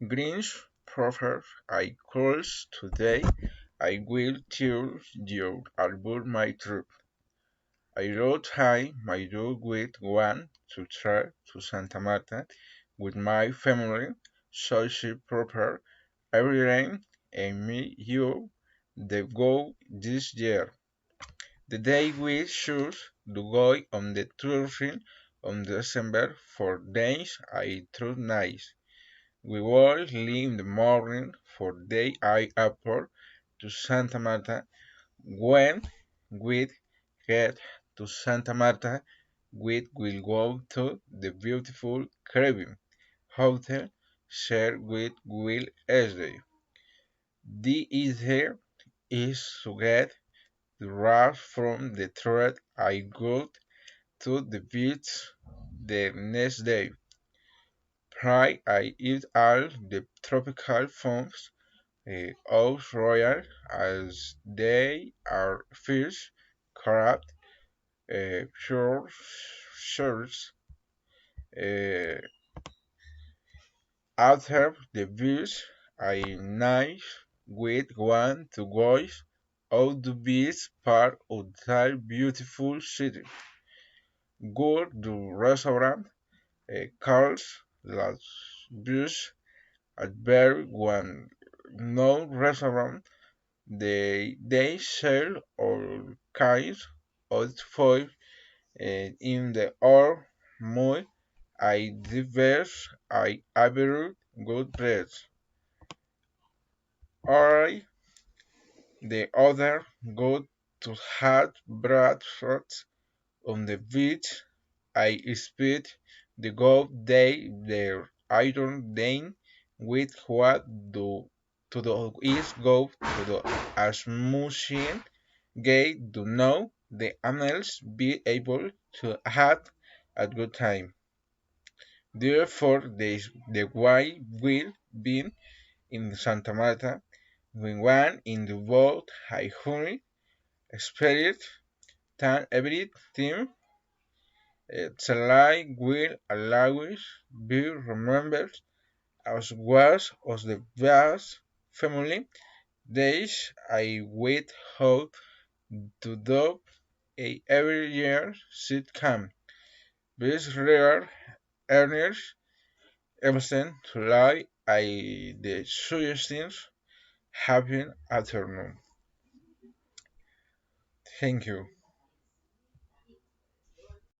Greens prefer I calls today. I will tell you about my trip. I rode high my dog with one to try to Santa Marta with my family, so she prepared every rain and me you the go this year. The day we choose to go on the touring on December 4 days I through nice. We will leave in the morning for day I airport to Santa Marta. When we get to Santa Marta, we will go to the beautiful Caribbean Hotel shared with Will Esday. The idea is to get the rush from the thread I got to the beach the next day. Pray I eat all the tropical foods of royal as they are fish, crab, pure shells. Uh, After the beach, I knife with one to guys out the beach part of that beautiful city. Go to restaurant calls Las Bush at very one no restaurant. They sell all kinds of food in the or muy I diverse I ever good bread. Or the other go to hot breakfast on the beach. I speed the go day there. I don't then with what do to the east go to the Asmussen gate to know the animals be able to have a good time. Therefore, the way will be in Santa Marta when one in the boat I hurry, spirit, tan everything Salai will always be remembered as was of the best family days I wait hope to do a every year sitcom. This rare earners Emerson to lie I the suggestions happen afternoon. Thank you.